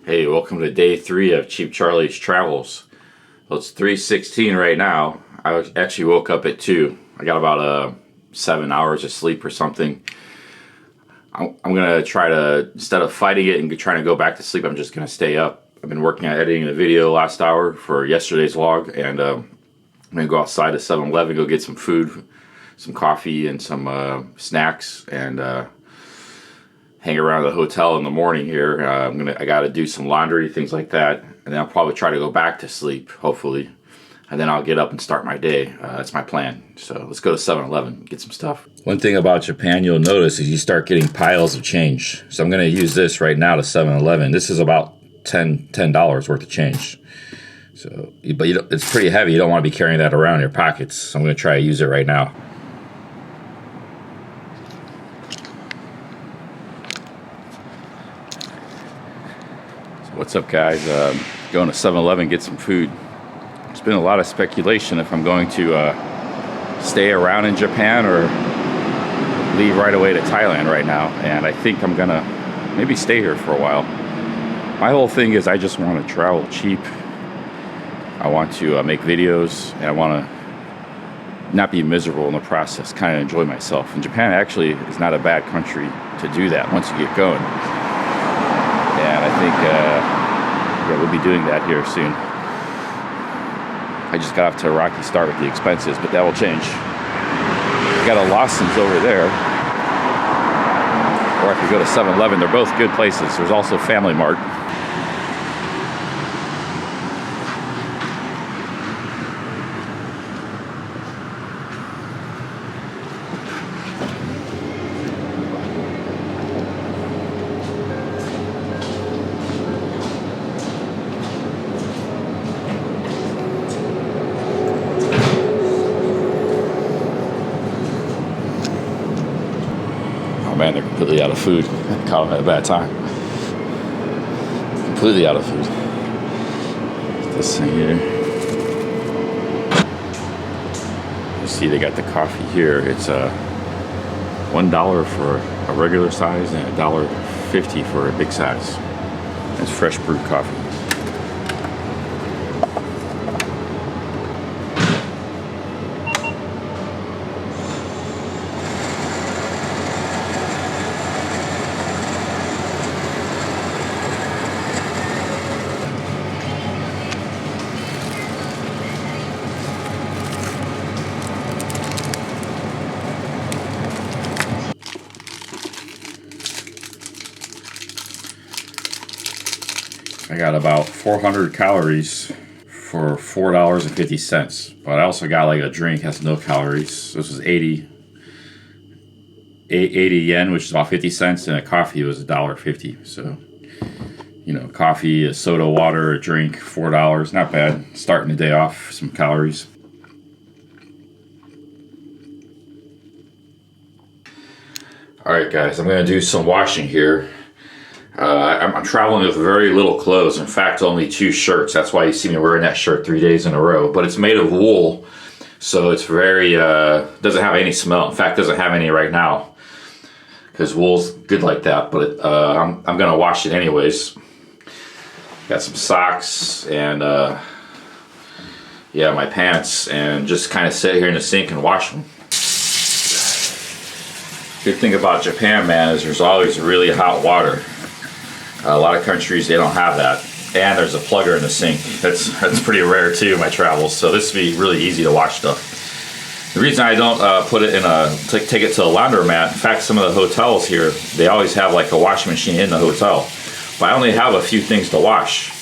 Hey, welcome to day 3 of Cheap Charlie's Travels. Well, it's 3:16 right now. I actually woke up at 2. I got about 7 hours of sleep or something. I'm going to try to, instead of fighting it and trying to go back to sleep, I'm just going to stay up. I've been working on editing the video last hour for yesterday's vlog, and I'm going to go outside to 7-Eleven, go get some food, some coffee, and some snacks, and hang around the hotel in the morning here. I got to do some laundry, things like that, and then I'll probably try to go back to sleep, hopefully, and then I'll get up and start my day. That's my plan. So let's go to 7-Eleven, get some stuff. One thing about Japan you'll notice is you start getting piles of change. So I'm going to use this right now to 7-Eleven. This is about $10 worth of change. So, but it's pretty heavy. You don't want to be carrying that around in your pockets. So I'm going to try to use it right now. What's up, guys? Going to 7-Eleven, get some food. There's been a lot of speculation if I'm going to stay around in Japan or leave right away to Thailand right now, and I think I'm gonna maybe stay here for a while. My whole thing is I just want to travel cheap. I want to make videos, and I want to not be miserable in the process, kind of enjoy myself. And Japan actually is not a bad country to do that once you get going. And I think yeah, we'll be doing that here soon. I just got off to a rocky start with the expenses, but that will change. We got a Lawson's over there, or I could go to 7-Eleven. They're both good places. There's also Family Mart. Man, they're completely out of food. Caught them at a bad time. Completely out of food. This thing here. You see, they got the coffee here. It's $1 for a regular size and $1.50 for a big size. It's fresh brewed coffee. I got about 400 calories for $4.50, but I also got like a drink has no calories. This was 80 yen, which is about 50 cents, and a coffee was $1.50. So, you know, coffee, a soda water, a drink, $4, not bad. Starting the day off, some calories. All right, guys, I'm gonna do some washing here. I'm traveling with very little clothes. In fact, only 2 shirts. That's why you see me wearing that shirt 3 days in a row. But it's made of wool, so it's very, doesn't have any smell. In fact, doesn't have any right now, because wool's good like that. But I'm going to wash it anyways. Got some socks and, yeah, my pants, and just kind of sit here in the sink and wash them. Good thing about Japan, man, is there's always really hot water. A lot of countries, they don't have that. And there's a plugger in the sink. That's pretty rare too in my travels. So this would be really easy to wash stuff. The reason I don't put it in take it to a laundromat, in fact, some of the hotels here, they always have like a washing machine in the hotel. But I only have a few things to wash.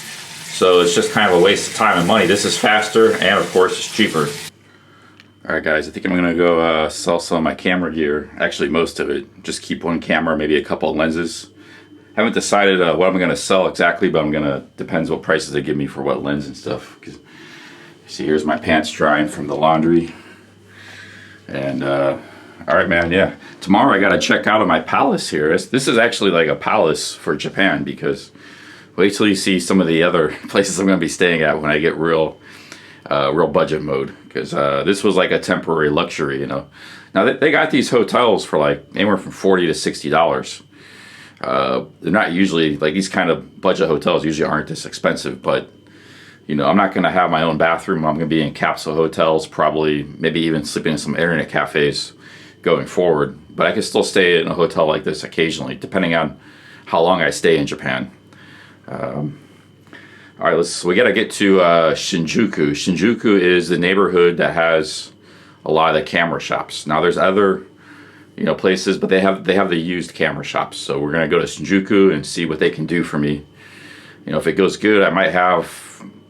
So it's just kind of a waste of time and money. This is faster, and of course it's cheaper. All right, guys, I think I'm gonna go sell some of my camera gear. Actually, most of it. Just keep one camera, maybe a couple of lenses. Haven't decided what I'm gonna sell exactly, but depends what prices they give me for what lens and stuff. See, here's my pants drying from the laundry. And all right, man, yeah. Tomorrow I gotta check out of my palace here. This is actually like a palace for Japan, because wait till you see some of the other places I'm gonna be staying at when I get real budget mode. Because this was like a temporary luxury, you know. Now they got these hotels for like anywhere from $40 to $60. They're not usually, like these kind of budget hotels usually aren't this expensive, but you know, I'm not going to have my own bathroom. I'm going to be in capsule hotels, probably maybe even sleeping in some internet cafes going forward. But I can still stay in a hotel like this occasionally, depending on how long I stay in Japan. All right, we got to get to Shinjuku. Shinjuku is the neighborhood that has a lot of the camera shops. Now there's other, you know, places, but they have the used camera shops. So we're going to go to Shinjuku and see what they can do for me. You know, if it goes good, I might have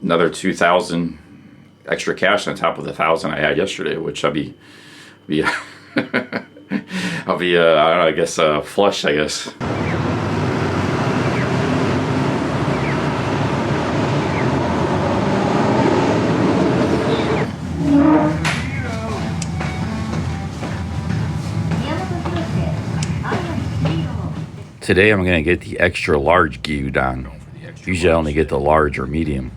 another 2,000 extra cash on top of the 1,000 I had yesterday, which I'll be I'll be I don't know, I guess flush, I guess. Today I'm going to get the extra large gyudon. Usually I only get the large or medium.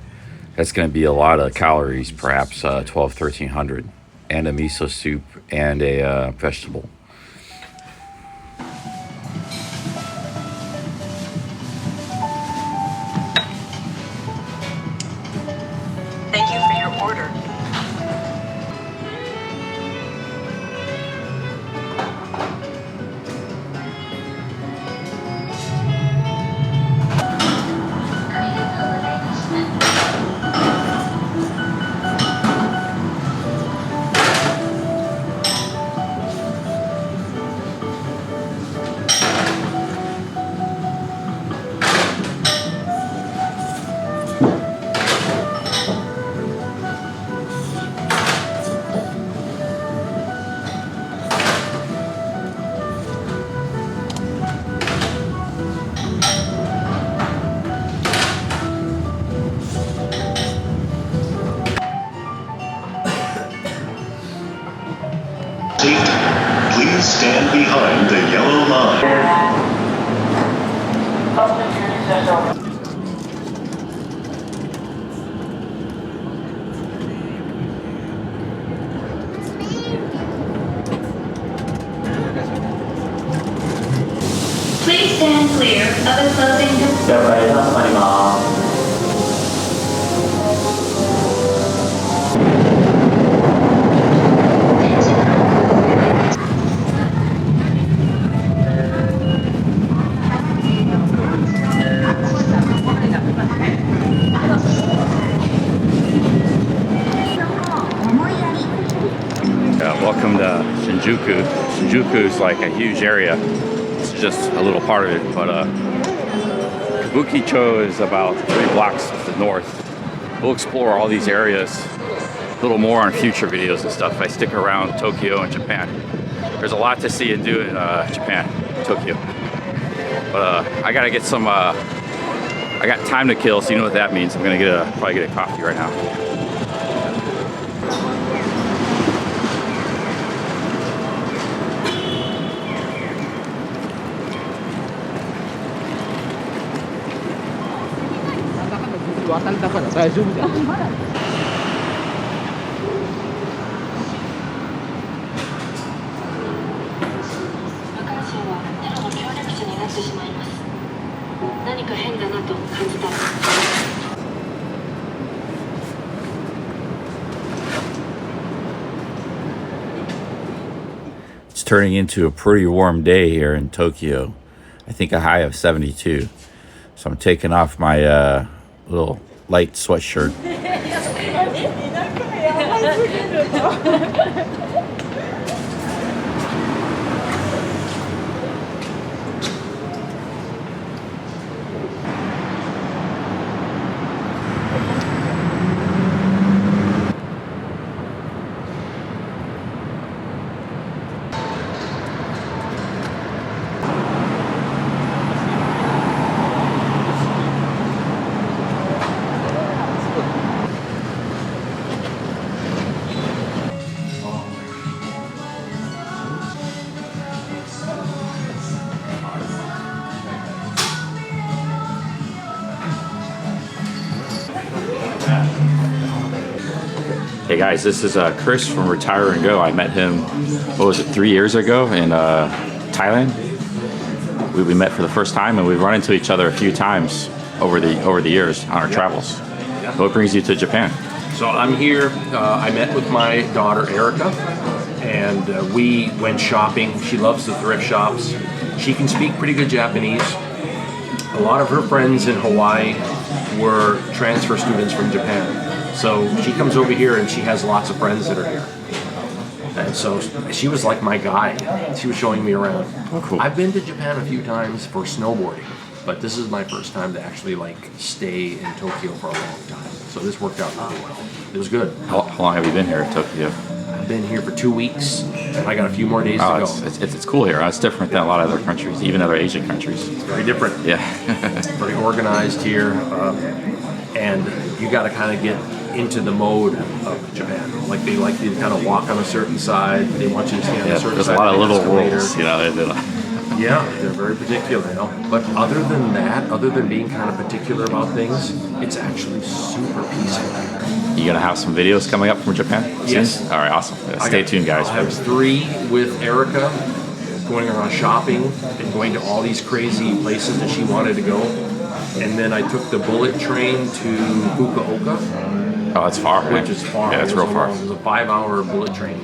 That's going to be a lot of calories, perhaps 1,300, and a miso soup and a vegetable. Thank you for your order. Please stand behind the yellow line. Please stand clear of the closing doors. 了解があります。Welcome to Shinjuku. Shinjuku is like a huge area. It's just a little part of it, but Kabukicho is about 3 blocks to the north. We'll explore all these areas a little more on future videos and stuff. I stick around Tokyo and Japan. There's a lot to see and do in Japan, Tokyo. But I gotta get some, I got time to kill, so you know what that means. I'm gonna probably get a coffee right now. It's turning into a pretty warm day here in Tokyo. I think a high of 72. So I'm taking off my little light sweatshirt. Hey guys, this is Chris from Retire and Go. I met him, what was it, 3 years ago in Thailand. we met for the first time, and we've run into each other a few times over the years on our travels. What brings you to Japan? So I'm here. I met with my daughter Erica, and we went shopping. She loves the thrift shops. She can speak pretty good Japanese. A lot of her friends in Hawaii were transfer students from Japan. So she comes over here and she has lots of friends that are here. And so she was like my guide. She was showing me around. Oh, cool. I've been to Japan a few times for snowboarding, but this is my first time to actually like stay in Tokyo for a long time. So this worked out really well. It was good. How long have you been here in Tokyo? I've been here for 2 weeks, and I got a few more days to go. It's cool here. It's different than a lot of other countries, even other Asian countries. It's very different. Yeah. Very organized here, and you got to kind of get into the mode of Japan. Like they like you to kind of walk on a certain side. They want you to stand on a certain there's side. a lot of little escalator. rules, you know. Yeah, they're very particular, you know. But other than that, other than being kind of particular about things, it's actually super peaceful. You gonna have some videos coming up from Japan? Yes. All right, awesome. Stay tuned, guys. I have 3 with Erica, going around shopping and going to all these crazy places that she wanted to go. And then I took the bullet train to Fukuoka, Oh, that's far, man. which is far. Yeah, it's real far. It was a 5-hour bullet train.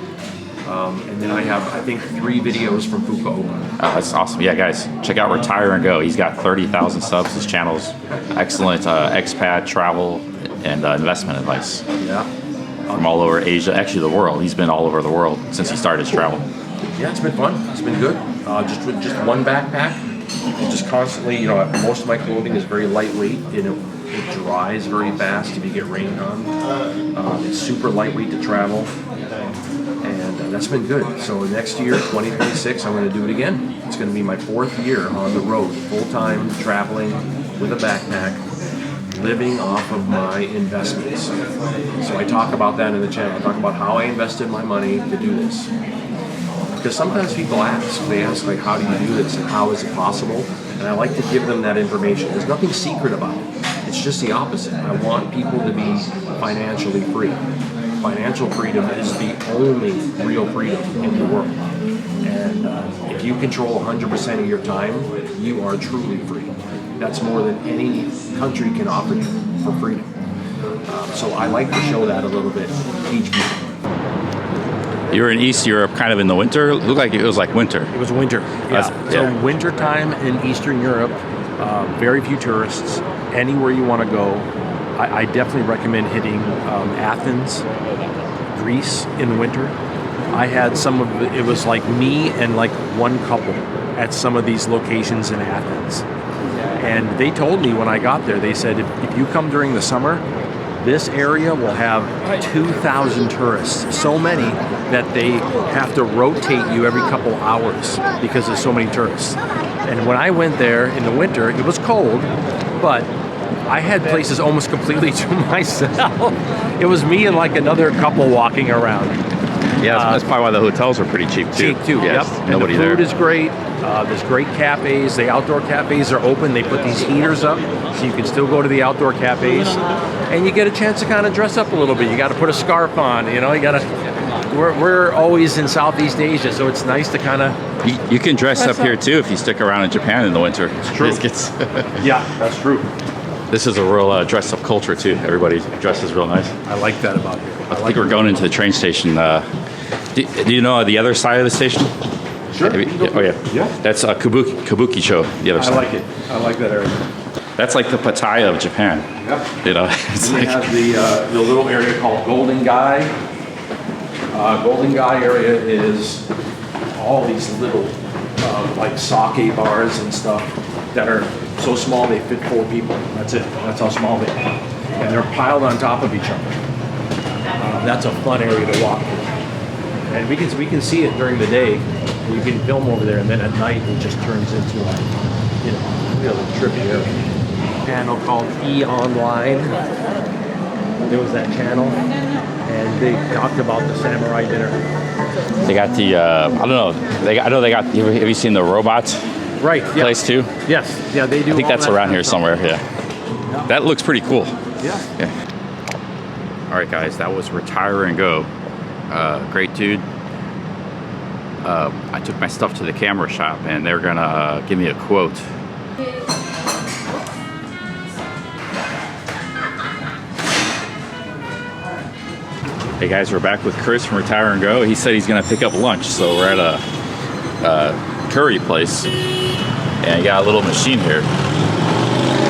And then I have, I think, 3 videos from Fukuoka. Oh, that's awesome. Yeah, guys, check out Retire and Go. He's got 30,000 subs. His channel's excellent expat, travel, and investment advice Yeah. from all over Asia, actually the world. He's been all over the world since he started his travel. Yeah, it's been fun. It's been good. Just with just one backpack, and just constantly, you know, most of my clothing is very lightweight. You know, it dries very fast if you get rained on. It's super lightweight to travel, and that's been good. So next year, 2026, I'm going to do it again. It's going to be my 4th year on the road, full-time traveling with a backpack, living off of my investments. So I talk about that in the channel. I talk about how I invested my money to do this. Because sometimes people ask, like, how do you do this and how is it possible? And I like to give them that information. There's nothing secret about it. It's just the opposite. I want people to be financially free. Financial freedom is the only real freedom in the world. And if you control 100% of your time, you are truly free. That's more than any country can offer you for freedom. So I like to show that a little bit, teach people. You were in East Europe kind of in the winter. It looked like it was like winter. It was winter. Yeah. So winter time in Eastern Europe, very few tourists. Anywhere you want to go, I definitely recommend hitting Athens, Greece in the winter. I had some of it was like me and like one couple at some of these locations in Athens. And they told me when I got there, they said, if you come during the summer, this area will have 2,000 tourists, so many that they have to rotate you every couple hours because there's so many tourists. And when I went there in the winter, it was cold, but I had places almost completely to myself. It was me and like another couple walking around. Yeah, that's probably why the hotels are pretty cheap too. Cheap too, Yes, yep. nobody and the food there. is great. There's great cafes. The outdoor cafes are open. They put these heaters up so you can still go to the outdoor cafes. And you get a chance to kind of dress up a little bit. You got to put a scarf on, you know, you got to... We're always in Southeast Asia, so it's nice to kind of... You can dress up here too if you stick around in Japan in the winter. It's true. Yeah, that's true. This is a real dress-up culture too. Everybody dresses real nice. I like that about here. I think we're going into the train station. Do you know the other side of the station? Sure. Oh yeah. Yeah. That's Kabukicho, the other I side. like it. I like that area. That's like the Pattaya of Japan. Yep. You know, it's And they like, have the little area called Golden Guy. Golden Guy area is all these little like sake bars and stuff that are so small they fit 4 people. That's it. That's how small they are. And they're piled on top of each other. That's a fun area to walk through. And we can see it during the day. You can film over there, and then at night it just turns into a really trippy area. Channel called E Online. There was that channel, and they talked about the samurai dinner. they got the I don't know. I know they got. Have you seen the robot Right. Yeah. place too? Yes. Yeah, they do. I think all that's that around kind here of stuff. somewhere. Yeah. That looks pretty cool. Yeah. All right, guys, that was Retire and Go. Great dude. I took my stuff to the camera shop, and they're gonna give me a quote. Hey guys, we're back with Chris from Retire and Go. He said he's gonna pick up lunch, so we're at a curry place, and he got a little machine here.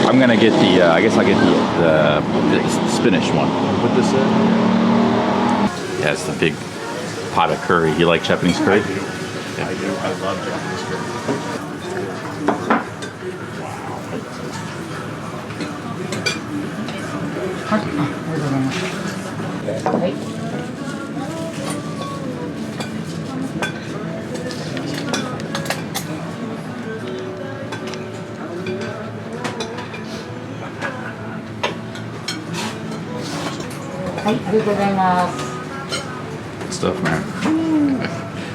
I'm gonna get the, I guess I'll get the spinach one. Put this in. Yeah, it's the big pot of curry. You like Japanese curry? I do. I love Japanese curry. Good stuff, man.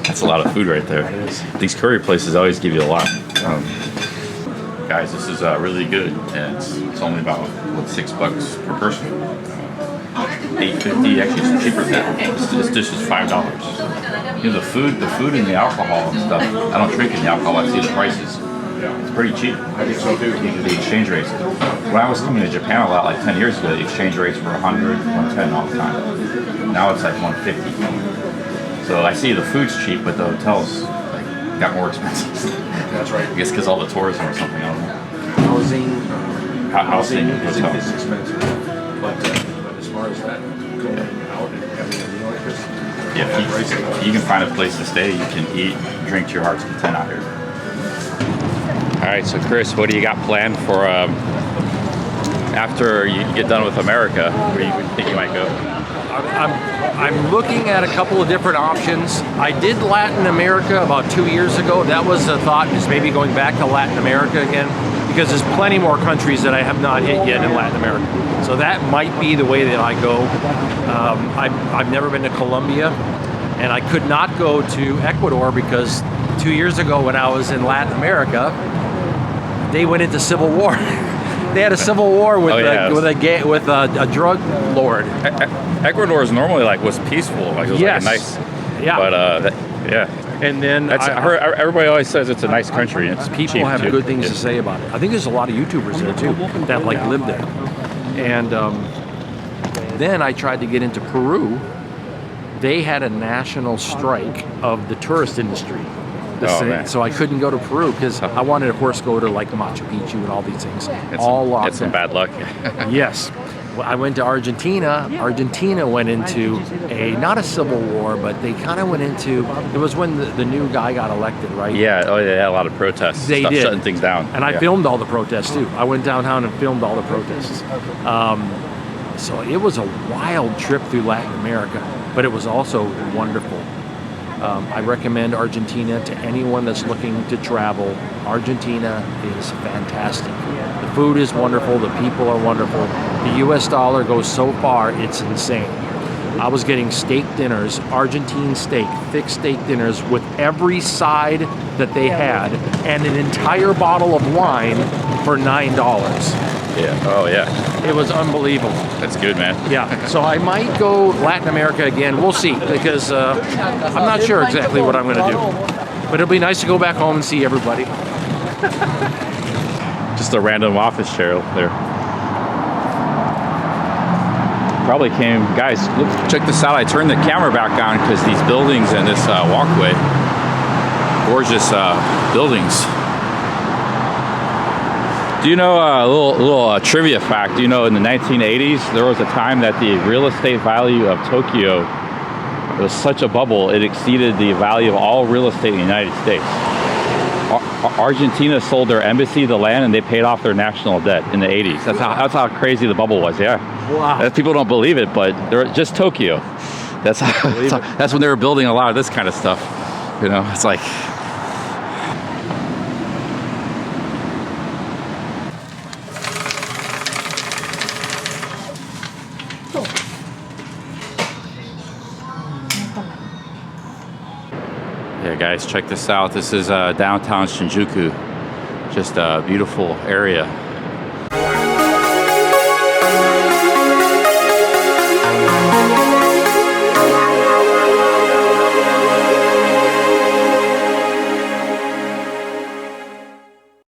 That's a lot of food right there. These curry places always give you a lot. Guys, this is really good, and it's only about what, $6 per person. $8.50. Actually, it's cheaper than that. This dish is $5. You know, the food and the alcohol and stuff. I don't drink any alcohol. I see the prices. It's pretty cheap. I think so too. The exchange rates. When I was coming to Japan a lot, like 10 years ago, the exchange rates were 100, 110 all the time. Now it's like 150. So I see the food's cheap, but the hotels got more expensive. That's right. I guess because all the tourism or something. I don't know. Housing is hotels. expensive. But as far as that, going out and having a meal like this, Yeah, if you can find a place to stay, you can eat, drink to your heart's content out here. All right, so Chris, what do you got planned for after you get done with America? Where do you think you might go? I'm looking at a couple of different options. I did Latin America about 2 years ago. That was a thought, is maybe going back to Latin America again, because there's plenty more countries that I have not hit yet in Latin America. So that might be the way that I go. I've never been to Colombia, and I could not go to Ecuador because 2 years ago when I was in Latin America, they went into civil war. They had a civil war with a drug lord. Ecuador is normally like was peaceful, like it was Yes. like a nice, Yeah. but yeah. And then I heard everybody always says it's a nice country. And it's people cheap have too. good things Yeah. to say about it. I think there's a lot of YouTubers there too that like live there. And then I tried to get into Peru. They had a national strike of the tourist industry. Man. So I couldn't go to Peru because I wanted, of course, go to like Machu Picchu and all these things. All locked It's some down. bad luck. Yes. Well, I went to Argentina. Argentina went into not a civil war, but they kind of went into, it was when the new guy got elected, right? Yeah, they had a lot of protests. They did. Shutting things down. And I filmed all the protests too. I went downtown and filmed all the protests. So it was a wild trip through Latin America, but it was also wonderful. I recommend Argentina to anyone that's looking to travel. Argentina is fantastic. The food is wonderful. The people are wonderful. The US dollar goes so far, it's insane. I was getting steak dinners, Argentine steak, thick steak dinners with every side that they had, and an entire bottle of wine for $9. Yeah. Oh yeah. It was unbelievable. That's good, man. Yeah, so I might go Latin America again. We'll see, because I'm not sure exactly what I'm going to do. But it'll be nice to go back home and see everybody. Just a random office chair there. Probably came, guys. Look, check this out. I turned the camera back on because these buildings and this walkway, gorgeous buildings. Do you know a little trivia fact? Do you know in the 1980s there was a time that the real estate value of Tokyo was such a bubble it exceeded the value of all real estate in the United States. Argentina sold their embassy, the land, and they paid off their national debt in the 80s. That's how crazy the bubble was. Yeah. Wow. People don't believe it, but they're just Tokyo. That's when they were building a lot of this kind of stuff. You know, it's like. Yeah, guys, check this out. This is downtown Shinjuku. Just a beautiful area.